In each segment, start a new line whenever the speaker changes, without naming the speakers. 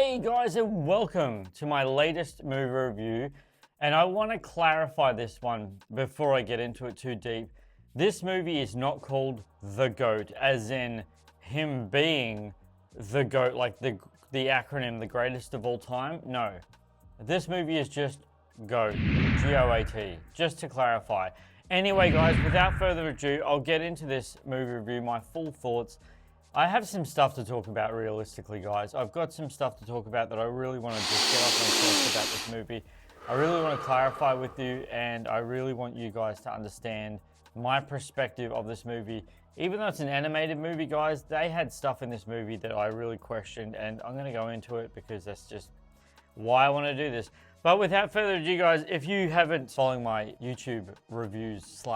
Hey guys, and welcome to my latest movie review. And I want to clarify this one before I get into it too deep. This movie is not called The GOAT, as in him being the GOAT, like the acronym, the greatest of all time. No, this movie is just GOAT, G-O-A-T, just to clarify. Anyway guys, without further ado, I'll get into this movie review, my full thoughts. I have some stuff to talk about realistically, guys. I've got some stuff to talk about that I really want to just get off my chest about this movie. I really want to clarify with you, and I really want you guys to understand my perspective of this movie. Even though it's an animated movie, guys, they had stuff in this movie that I really questioned, and I'm going to go into it because that's just why I want to do this. But without further ado, guys, if you haven't followed my YouTube reviews /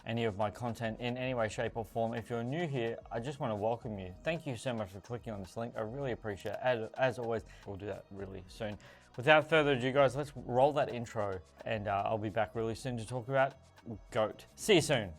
any of my content in any way, shape, or form, if you're new here, I just want to welcome you. Thank you so much for clicking on this link. I really appreciate it. As always, we'll do that really soon. Without further ado, guys, let's roll that intro, and I'll be back really soon to talk about GOAT. See you soon.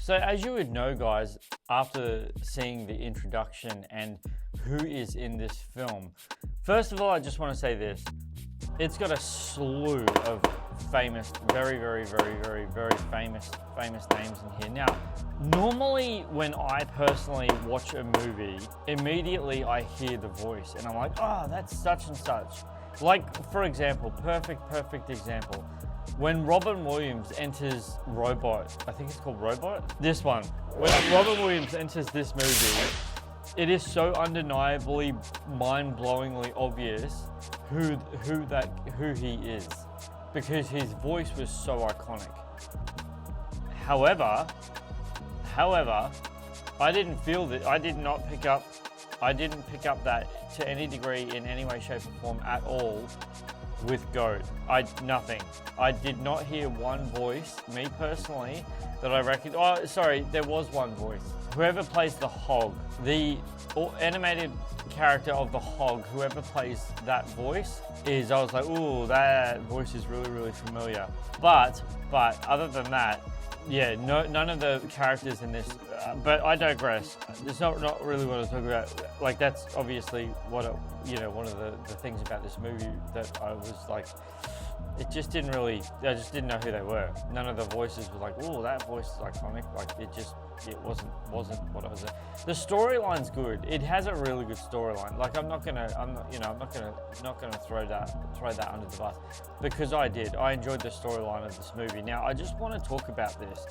So as you would know, guys, after seeing the introduction and who is in this film, first of all, I just want to say this. It's got a slew of famous, very famous names in here. Now, normally when I personally watch a movie, immediately I hear the voice and I'm like, oh, that's such and such. Like, for example, perfect example. When Robin Williams enters Robot, I think it's called Robot? This one. When Robin Williams enters this movie, it is so undeniably, mind-blowingly obvious who he is, because his voice was so iconic. However, I didn't feel that. I didn't pick up that to any degree in any way, shape, or form at all with GOAT. Nothing. I did not hear one voice, me personally, that I reckon. Oh, sorry, there was one voice. Whoever plays the Hog, the animated character of the Hog, whoever plays that voice I was like, ooh, that voice is really familiar. But other than that, yeah, none of the characters in this, but I digress. It's not really what I was talking about. Like, that's obviously one of the things about this movie that I was like, I just didn't know who they were. None of the voices were like, oh, that voice is iconic. Like, it wasn't what I was. The storyline's good. It has a really good storyline. Like, I'm not gonna throw that under the bus, because I did. I enjoyed the storyline of this movie. Now, I just want to talk about this.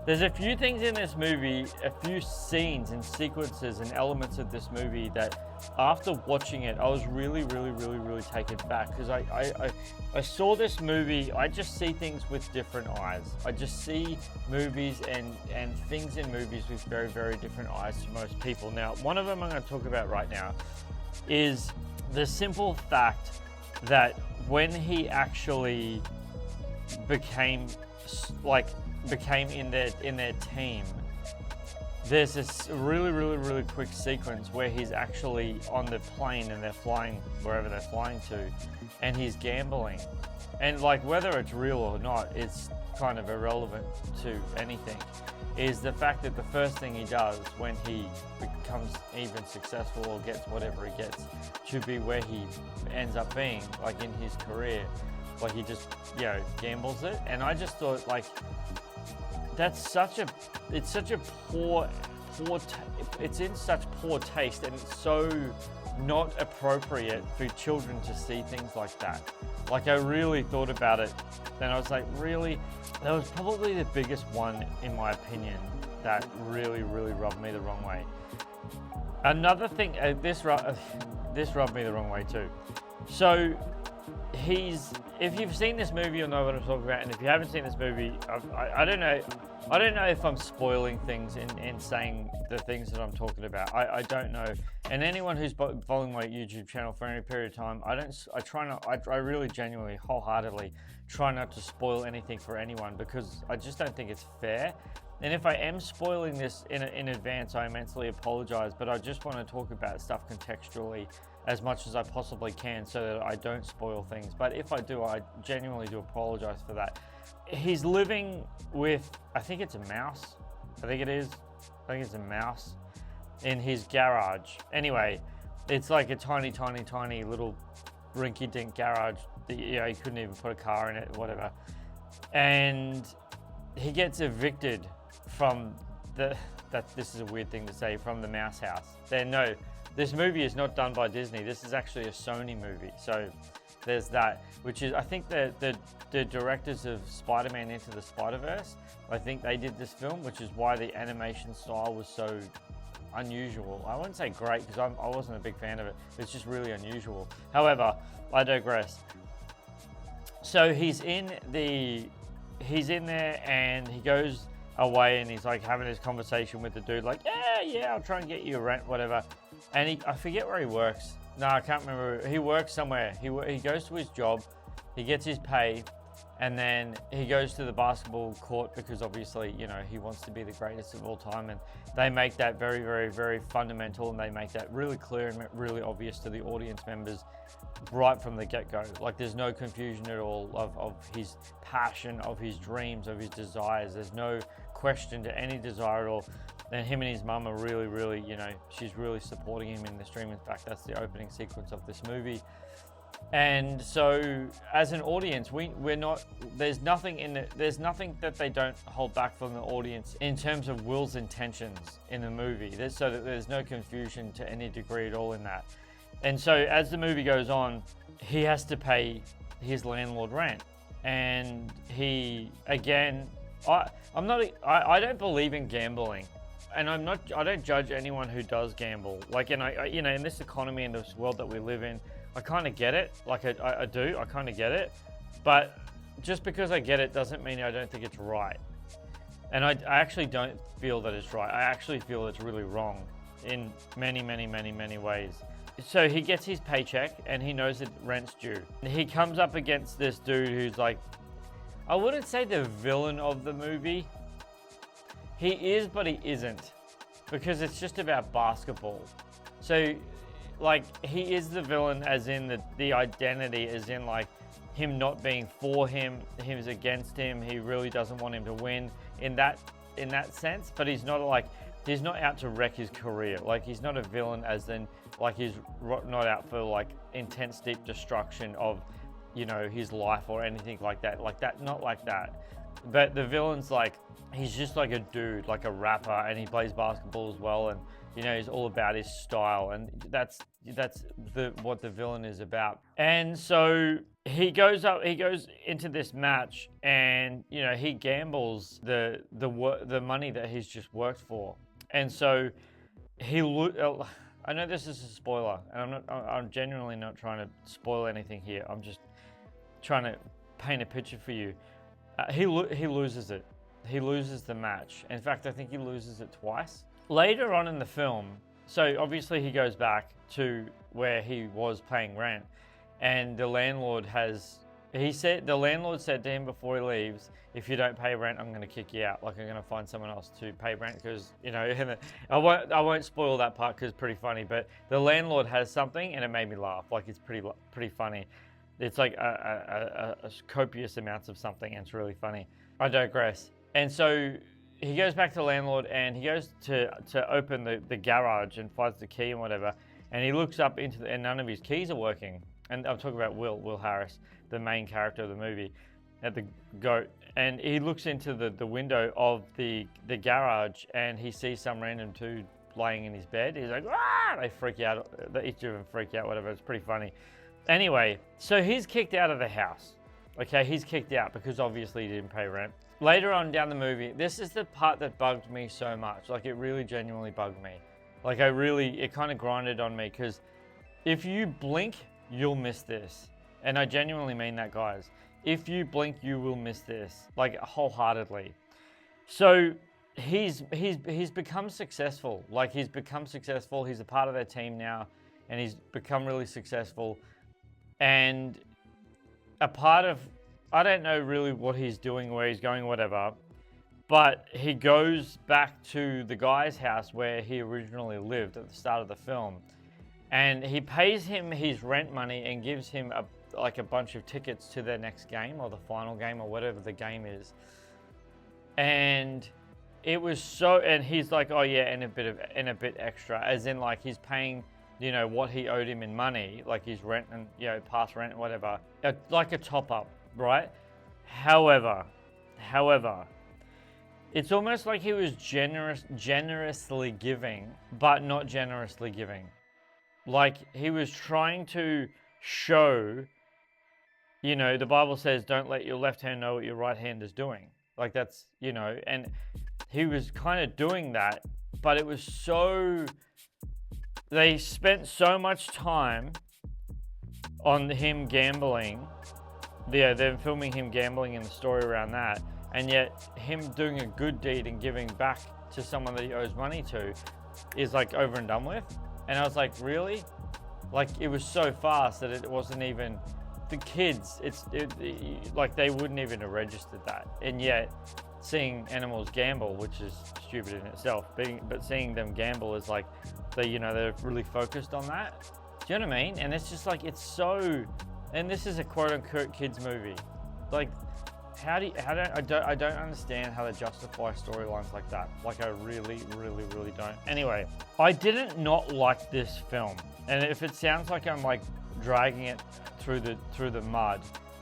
There's a few things in this movie, a few scenes and sequences and elements of this movie that, after watching it, I was really taken back, because I saw this movie. I just see things with different eyes. I just see movies and things in movies with very different eyes to most people. Now, one of them I'm going to talk about right now is the simple fact that when he actually became in their team, there's this really quick sequence where he's actually on the plane and they're flying wherever they're flying to, and he's gambling. And like, whether it's real or not, it's kind of irrelevant to anything, is the fact that the first thing he does when he becomes even successful or gets whatever he gets to be where he ends up being, like in his career, Like he just, gambles it. And I just thought, like, it's such a poor, it's in such poor taste, and it's so not appropriate for children to see things like that. Like, I really thought about it, and I was like, really? That was probably the biggest one, in my opinion, that really, really rubbed me the wrong way. Another thing, this rubbed me the wrong way too. So, if you've seen this movie, you'll know what I'm talking about, and if you haven't seen this movie, I don't know if I'm spoiling things in saying the things that I'm talking about. I don't know. And anyone who's following my YouTube channel for any period of time, I really genuinely, wholeheartedly try not to spoil anything for anyone, because I just don't think it's fair. And if I am spoiling this in advance, I immensely apologize, but I just want to talk about stuff contextually as much as I possibly can so that I don't spoil things. But if I do, I genuinely do apologize for that. He's living with, I think it's a mouse. I think it's a mouse in his garage. Anyway, it's like a tiny, tiny, tiny little rinky-dink garage. He couldn't even put a car in it, whatever. And he gets evicted from this is a weird thing to say, from the mouse house. No, this movie is not done by Disney. This is actually a Sony movie. So there's that, which is, I think the directors of Spider-Man Into the Spider-Verse, I think they did this film, which is why the animation style was so unusual. I wouldn't say great, because I wasn't a big fan of it. It's just really unusual. However, I digress. So he's in there, and he goes away, and he's like having this conversation with the dude, like, yeah, I'll try and get you a rent, whatever. And I forget where he works. No, I can't remember. He works somewhere. He goes to his job, he gets his pay, and then he goes to the basketball court because obviously, he wants to be the greatest of all time. And they make that very, very, very fundamental, and they make that really clear and really obvious to the audience members right from the get-go. Like, there's no confusion at all of his passion, of his dreams, of his desires. There's no question to any desire at all. And him and his mum are really, really, she's really supporting him in this dream. In fact, that's the opening sequence of this movie. And so, as an audience, there's nothing that they don't hold back from the audience in terms of Will's intentions in the movie. So that there's no confusion to any degree at all in that. And so, as the movie goes on, he has to pay his landlord rent. And I don't believe in gambling. And I don't judge anyone who does gamble. Like, in this economy, in this world that we live in, I kind of get it. Like, I do. I kind of get it. But just because I get it doesn't mean I don't think it's right. And I actually don't feel that it's right. I actually feel it's really wrong in many, many, many, many ways. So he gets his paycheck, and he knows that rent's due. He comes up against this dude who's like, I wouldn't say the villain of the movie. He is, but he isn't, because it's just about basketball. So, like, he is the villain as in the identity, as in, like, him not being for him, he's against him, he really doesn't want him to win in that sense, but he's not out to wreck his career. Like, he's not a villain as in, like, he's not out for, like, intense, deep destruction of, his life or anything like that. Like that, not like that. But the villain's like, he's just like a dude, like a rapper, and he plays basketball as well, and he's all about his style, and that's what the villain is about. And so he goes into this match, and he gambles the money that he's just worked for, and so I know this is a spoiler, and I'm genuinely not trying to spoil anything here. I'm just trying to paint a picture for you. He loses it. He loses the match. In fact, I think he loses it twice. Later on in the film, so obviously he goes back to where he was paying rent, and the landlord said to him before he leaves, if you don't pay rent, I'm going to kick you out. Like, I'm going to find someone else to pay rent, because I won't spoil that part because it's pretty funny. But the landlord has something, and it made me laugh. Like, it's pretty funny. It's like a copious amounts of something, and it's really funny. I digress. And so he goes back to the landlord, and he goes to open the garage and finds the key and whatever. And he looks up and none of his keys are working. and I'm talking about Will Harris, the main character of the movie, at the goat, and he looks into the window of the garage, and he sees some random dude laying in his bed. He's like, ah! They freak out. Each of them freak out. Whatever. It's pretty funny. Anyway, so he's kicked out of the house. Okay, he's kicked out because obviously he didn't pay rent. Later on down the movie, this is the part that bugged me so much. Like, it really genuinely bugged me. Like, it kind of grinded on me, because if you blink, you'll miss this. And I genuinely mean that, guys. If you blink, you will miss this, like, wholeheartedly. So he's become successful. Like, he's become successful. He's a part of their team now, and he's become really successful. And a part of, I don't know really what he's doing, where he's going, whatever, but he goes back to the guy's house where he originally lived at the start of the film, and he pays him his rent money and gives him a bunch of tickets to their next game, or the final game, or whatever the game is. And it was so, and he's like, oh yeah, and a bit extra, as in, like, he's paying, you know, what he owed him in money, like his rent and, you know, past rent and whatever, like a top up, right? However, it's almost like he was generously giving, but not generously giving. Like, he was trying to show, you know, the Bible says, don't let your left hand know what your right hand is doing. Like, that's, you know, and he was kind of doing that, but it was so, they spent so much time on him gambling. Yeah, they're filming him gambling in the story around that, and yet him doing a good deed and giving back to someone that he owes money to is, like, over and done with. And I was like, really? Like, it was so fast that it wasn't even, the kids, like, they wouldn't even have registered that. And yet, seeing animals gamble, which is stupid in itself, but seeing them gamble is like, they're really focused on that. Do you know what I mean? And it's just like, it's so, and this is a quote-unquote kids movie. Like, I don't understand how they justify storylines like that. Like, I really, really, really don't. Anyway, I didn't not like this film. And if it sounds like I'm, like, dragging it through the mud,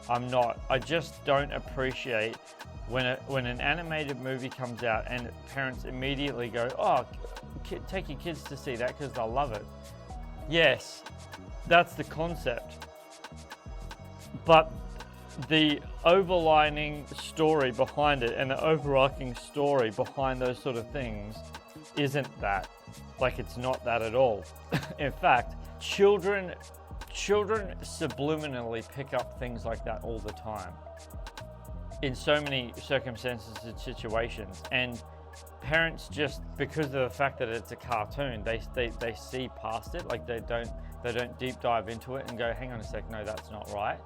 I'm not. I just don't appreciate when an animated movie comes out and parents immediately go, oh, take your kids to see that because they'll love it. Yes, that's the concept. But the overlining story behind it and the overarching story behind those sort of things isn't that. Like, it's not that at all. In fact, children subliminally pick up things like that all the time in so many circumstances and situations, and parents, just because of the fact that it's a cartoon, they see past it. Like, they don't deep dive into it and go, hang on a sec, no, that's not right.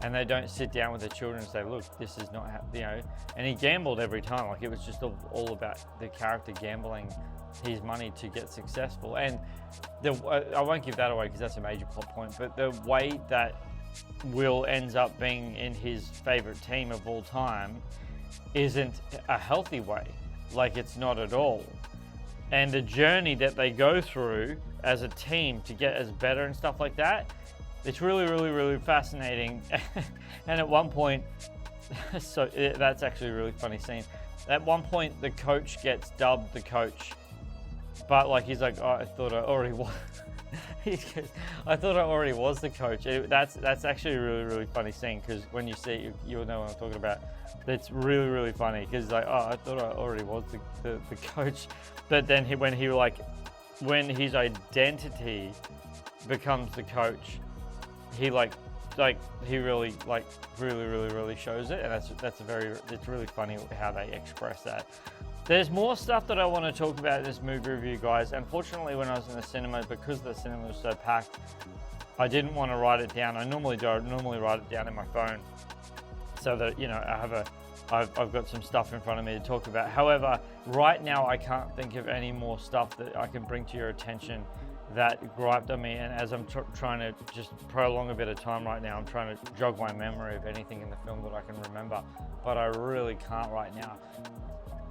And they don't sit down with their children and say, look, this is not how, you know. And he gambled every time. Like, it was just all about the character gambling his money to get successful. And I won't give that away because that's a major plot point, but the way that Will ends up being in his favorite team of all time isn't a healthy way. Like, it's not at all. And the journey that they go through as a team to get as better and stuff like that, it's really, really, really fascinating. And at one point, that's actually a really funny scene. At one point, the coach gets dubbed the coach, but, like, he's like, oh, I thought I already was. I thought I already was the coach. That's actually a really, really funny scene, because when you see it, you'll know what I'm talking about. It's really, really funny because he's like, oh, I thought I already was the coach. But then when his identity becomes the coach, he he really really shows it, and it's really funny how they express that. There's more stuff that I want to talk about in this movie review, guys. Unfortunately, when I was in the cinema, because the cinema was so packed, I didn't want to write it down. I normally do. I normally write it down in my phone, so that, you know, I've got some stuff in front of me to talk about. However, right now I can't think of any more stuff that I can bring to your attention that griped on me. And as I'm trying to just prolong a bit of time right now, I'm trying to jog my memory of anything in the film that I can remember, but I really can't right now.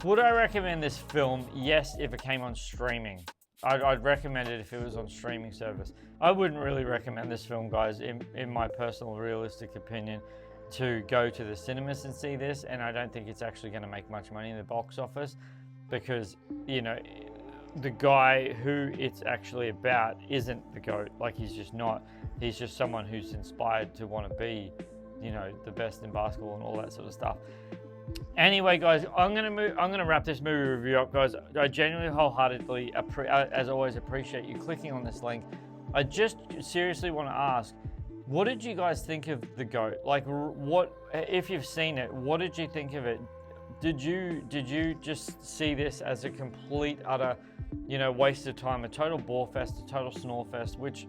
Would I recommend this film? Yes, if it came on streaming. I'd recommend it if it was on streaming service. I wouldn't really recommend this film, guys, in my personal realistic opinion, to go to the cinemas and see this, and I don't think it's actually going to make much money in the box office because, you know, the guy who it's actually about isn't the GOAT. Like, he's just not. He's just someone who's inspired to want to be, you know, the best in basketball and all that sort of stuff. Anyway, guys, I'm gonna wrap this movie review up, guys. I genuinely, wholeheartedly, as always, appreciate you clicking on this link. I just seriously want to ask, what did you guys think of the GOAT? Like, what, if you've seen it, what did you think of it? Did you just see this as a complete, utter, you know, waste of time, a total bore fest, a total snore fest, which,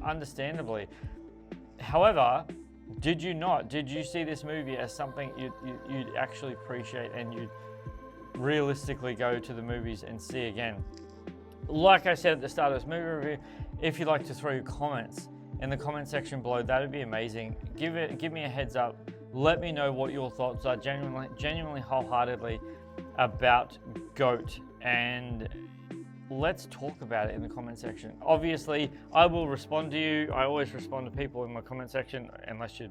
understandably. However, did you not? Did you see this movie as something you'd actually appreciate and you'd realistically go to the movies and see again? Like I said at the start of this movie review, if you'd like to throw your comments in the comment section below, that'd be amazing. Give me a heads up. Let me know what your thoughts are genuinely wholeheartedly about GOAT, and let's talk about it in the comment section. Obviously, I will respond to you. I always respond to people in my comment section, unless you're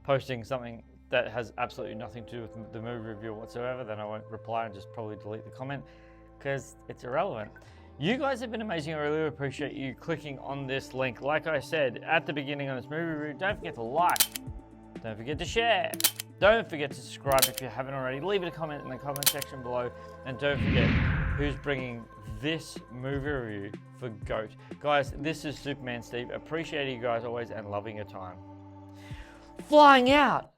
posting something that has absolutely nothing to do with the movie review whatsoever, then I won't reply and just probably delete the comment because it's irrelevant. You guys have been amazing. I really appreciate you clicking on this link. Like I said at the beginning of this movie review, don't forget to like, don't forget to share, don't forget to subscribe if you haven't already. Leave a comment in the comment section below, and don't forget who's bringing this movie review for GOAT. Guys, this is Superman Steve. Appreciate you guys always and loving your time. Flying out!